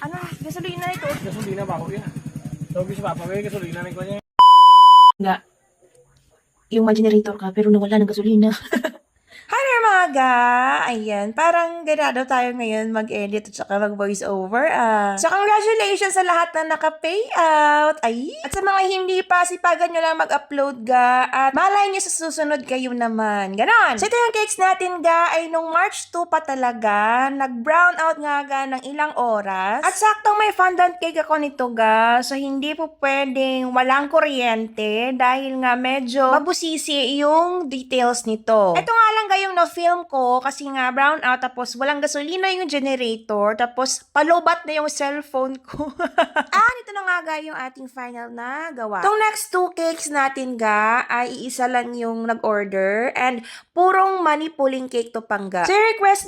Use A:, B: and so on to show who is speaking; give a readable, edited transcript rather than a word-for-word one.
A: Ano? Gasolina ito?
B: Gasolina ba ako yan? Sabi si Papa, may gasolina na ko niya.
A: Nga. Yung may generator ka pero nawala ng gasolina. Hi there mga ga! Ayan, parang ganado tayo ngayon mag-edit at saka mag-voice over. So congratulations sa lahat na naka-payout! Ay! At sa mga hindi pa, sipagan nyo lang mag-upload ga at malay nyo sa susunod kayo naman. Ganon! So ito yung cakes natin ga ay nung March 2 pa talaga. Nag-brown out nga ga ng ilang oras. At saktong may fondant cake ako nito ga. So hindi po pwedeng walang kuryente dahil nga medyo mabusisi yung details nito. Ito nga lang ga yung na-film ko kasi nga brown out tapos walang gasolina yung generator tapos palobat na yung cellphone ko. Ito na nga ga yung ating final na gawa. Itong next two cakes natin ga ay iisa lang yung nag-order and purong money pulling cake to pang ga. So request